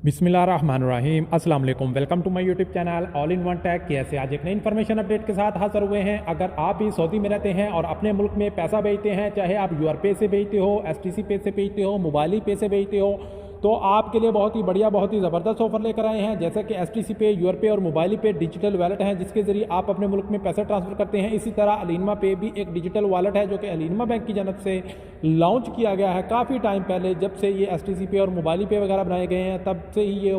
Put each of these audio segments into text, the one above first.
बिस्मिल्लाहिर्रहमानिर्रहीम अस्सलाम वालेकुम। Welcome to my YouTube channel all in one tech. कैसे आज एक नई इन्फॉर्मेशन अपडेट के साथ हाजिर हुए हैं। अगर आप भी सऊदी में रहते हैं और अपने मुल्क में पैसा भेजते हैं, चाहे आप यूआरपे से भेजते हो, एसटीसी पे से भेजते हो, मोबाइली पे से भेजते हो, तो आपके लिए बहुत ही बढ़िया, बहुत ही ज़बरदस्त ऑफर लेकर आए हैं। जैसे कि एसटीसी पे, यूआरपे और मोबाइली पे डिजिटल वॉलेट हैं जिसके ज़रिए आप अपने मुल्क में पैसा ट्रांसफ़र करते हैं। इसी तरह अलीनमा पे भी एक डिजिटल वॉलेट है जो कि अलीनमा बैंक की जानब से लॉन्च किया गया है काफ़ी टाइम पहले। जब से ये एसटीसी पे और मोबाइली पे वगैरह बनाए गए हैं तब से ही ये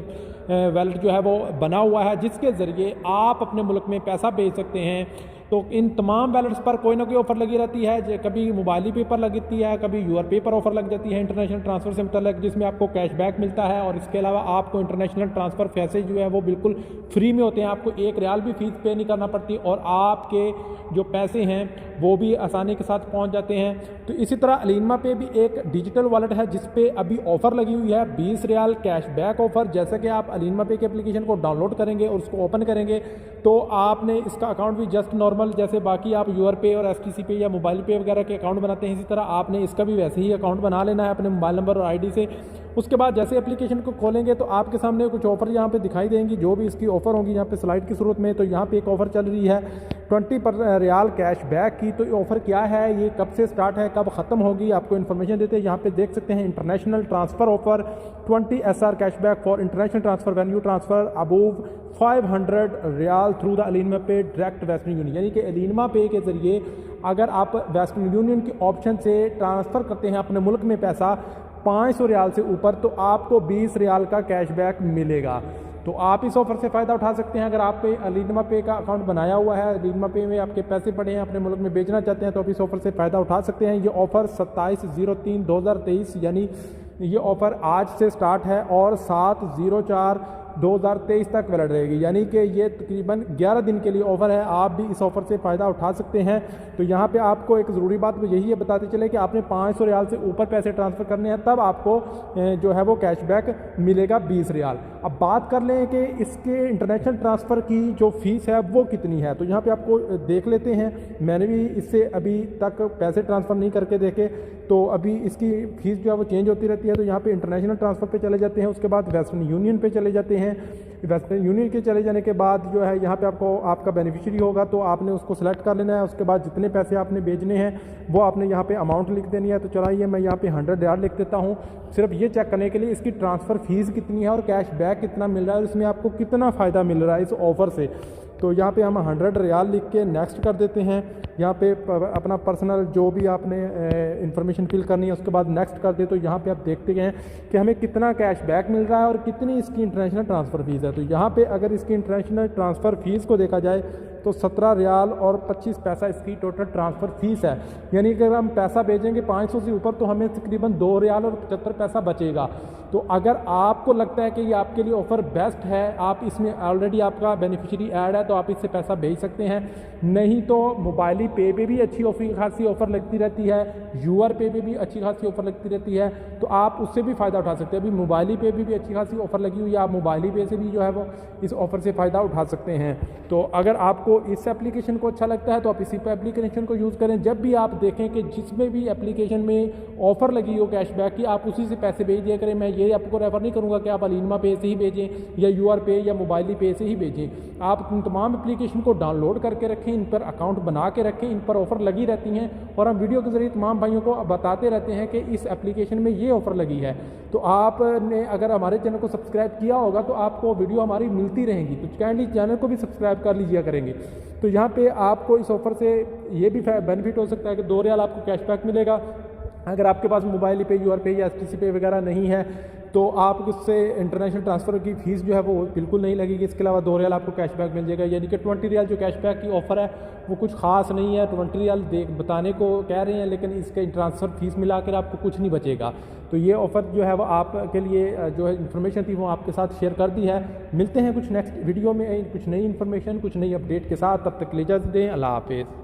वॉलेट जो है वो बना हुआ है, जिसके ज़रिए आप अपने मुल्क में पैसा भेज सकते हैं। तो इन तमाम वैलेट्स पर कोई ना कोई ऑफर लगी रहती है। कभी मोबाइली पे पर लगती है, कभी यूआरपे पर ऑफर लग जाती है इंटरनेशनल ट्रांसफ़र से मुतल्लिक, जिसमें आपको कैशबैक मिलता है। और इसके अलावा आपको इंटरनेशनल ट्रांसफ़र पैसे जो है वो बिल्कुल फ्री में होते हैं, आपको एक रियाल भी फीस पे नहीं करना पड़ती और आपके जो पैसे हैं वो भी आसानी के साथ पहुंच जाते हैं। तो इसी तरह अलीनमा पे भी एक डिजिटल वॉलेट है जिस पे अभी ऑफ़र लगी हुई है 20 रियाल कैशबैक ऑफ़र। जैसे कि आप अलीनमा पे के एप्लीकेशन को डाउनलोड करेंगे और उसको ओपन करेंगे तो आपने इसका अकाउंट भी जस्ट नॉर्मल जैसे बाकी आप यूआरपे और एसटीसी पे या मोबाइल पे वगैरह के अकाउंट बनाते हैं, इसी तरह आपने इसका भी वैसे ही अकाउंट बना लेना है अपने मोबाइल नंबर और आईडी से। उसके बाद जैसे एप्लीकेशन को खोलेंगे तो आपके सामने कुछ ऑफर यहाँ पे दिखाई देंगी, जो भी इसकी ऑफर होंगी यहाँ पे स्लाइड की सूरत में। तो यहाँ पे एक ऑफर चल रही है 20 रियाल कैशबैक की। तो ये ऑफर क्या है, ये कब से स्टार्ट है, कब ख़त्म होगी, आपको इन्फॉर्मेशन देते हैं। यहाँ पे देख सकते हैं international transfer offer 20 SR cashback for international transfer when you transfer above 500 रियाल through the Alinma pay direct western union. यानी कि अलीनमा पे के ज़रिए अगर आप वेस्टर्न यूनियन के ऑप्शन से ट्रांसफ़र करते हैं अपने मुल्क में पैसा 500 रियाल से ऊपर, तो आपको 20 रियाल का कैशबैक मिलेगा। तो आप इस ऑफर से फ़ायदा उठा सकते हैं। अगर आप पे अलीनमा पे का अकाउंट बनाया हुआ है, अलीनमा पे में आपके पैसे पड़े हैं, अपने मुल्क में बेचना चाहते हैं, तो आप इस ऑफर से फ़ायदा उठा सकते हैं। ये ऑफ़र 27/03/2023 यानी ये ऑफ़र आज से स्टार्ट है और 7/04/2023 तक वैलिड रहेगी। यानी कि ये तकरीबन 11 दिन के लिए ऑफ़र है। आप भी इस ऑफ़र से फ़ायदा उठा सकते हैं। तो यहाँ पे आपको एक ज़रूरी बात यही है बताते चले कि आपने 500 रियाल से ऊपर पैसे ट्रांसफ़र करने हैं, तब आपको जो है वो कैशबैक मिलेगा 20 रियाल। अब बात कर लें कि इसके इंटरनेशनल ट्रांसफ़र की जो फ़ीस है वो कितनी है, तो यहाँ पे आपको देख लेते हैं। मैंने भी इससे अभी तक पैसे ट्रांसफ़र नहीं करके देखे, तो अभी इसकी फ़ीस जो है वो चेंज होती रहती है। तो यहाँ पे इंटरनेशनल ट्रांसफ़र पे चले जाते हैं, उसके बाद वेस्टर्न यूनियन पे चले जाते हैं। वेस्टर्न यूनियन के चले जाने के बाद जो है यहाँ पे आपको आपका बेनिफिशियरी होगा, तो आपने उसको सेलेक्ट कर लेना है। उसके बाद जितने पैसे आपने भेजने हैं वो आपने यहाँ पे अमाउंट लिख देनी है। तो चलाइए मैं यहाँ पे 100 रियाल लिख देता हूँ, सिर्फ ये चेक करने के लिए इसकी ट्रांसफ़र फ़ीस कितनी है और कैशबैक कितना मिल रहा है और इसमें आपको कितना फ़ायदा मिल रहा है इस ऑफ़र से। तो यहाँ पे हम 100 रियाल लिख के नेक्स्ट कर देते हैं। यहाँ पे अपना पर्सनल जो भी आपने इन्फॉर्मेशन फिल करनी है उसके बाद नेक्स्ट कर दे। तो यहाँ पे आप देखते हैं कि हमें कितना कैशबैक मिल रहा है और कितनी इसकी इंटरनेशनल ट्रांसफ़र फ़ीस है। तो यहाँ पे अगर इसकी इंटरनेशनल ट्रांसफ़र फ़ीस को देखा जाए तो 17 रियाल और 25 पैसा इसकी टोटल ट्रांसफ़र फ़ीस है। यानी कि अगर हम पैसा भेजेंगे 500 से ऊपर तो हमें तकरीबन 2 रियाल और 75 पैसा बचेगा। तो अगर आपको लगता है कि ये आपके लिए ऑफ़र बेस्ट है, आप इसमें ऑलरेडी आपका बेनिफिशियरी ऐड है, तो आप इससे पैसा भेज सकते हैं। नहीं तो मोबाइली पे भी अच्छी खासी ऑफ़र लगती रहती है, यूआरपे पे भी अच्छी खासी ऑफ़र लगती रहती है, तो आप उससे भी फ़ायदा उठा सकते हैं। अभी मोबाइली पे भी अच्छी खासी ऑफ़र लगी हुई है, आप मोबाइली पे से भी जो है वो इस ऑफ़र से फ़ायदा उठा सकते हैं। तो अगर आपको इस एप्लीकेशन को अच्छा लगता है तो आप इसी पे एप्लीकेशन को यूज़ करें। जब भी आप देखें कि जिसमें भी एप्लीकेशन में ऑफ़र लगी हो कैशबैक की, आप उसी से पैसे भेज दिया करें। मैं ये आपको रेफ़र नहीं करूँगा कि आप अलीनमा पे से ही भेजें या यूआरपे या मोबाइली पे से ही भेजें। आप इन तमाम एप्लीकेशन को डाउनलोड करके रखें, इन पर अकाउंट बना के रखें, इन पर ऑफ़र लगी रहती हैं और हम वीडियो के ज़रिए तमाम भाइयों को बताते रहते हैं कि इस एप्लीकेशन में ये ऑफ़र लगी है। तो आपने अगर हमारे चैनल को सब्सक्राइब किया होगा तो आपको वीडियो हमारी मिलती रहेंगी, तो काइंडली चैनल को भी सब्सक्राइब कर लीजिए करेंगे। तो यहाँ पे आपको इस ऑफ़र से ये भी बेनिफिट हो सकता है कि 2 रियाल आपको कैशबैक मिलेगा। अगर आपके पास मोबाइल पे, यूआरपे या एसटीसी पे वगैरह नहीं है तो आप उससे इंटरनेशनल ट्रांसफ़र की फ़ीस जो है वो बिल्कुल नहीं लगेगी। इसके अलावा 2 रियाल आपको कैशबैक मिल जाएगा। यानी कि 20 रियाल जो कैशबैक की ऑफ़र है वो कुछ ख़ास नहीं है। 20 रियाल बताने को कह रहे हैं, लेकिन इसके ट्रांसफ़र फ़ीस मिलाकर आपको कुछ नहीं बचेगा। तो ये ऑफ़र जो है वो आपके लिए जो है इन्फॉर्मेशन थी वो आपके साथ शेयर कर दी है। मिलते हैं कुछ नेक्स्ट वीडियो में कुछ नई इन्फॉर्मेशन, कुछ नई अपडेट के साथ। तब तक इजाज़त दें। अल्लाह हाफ़िज़।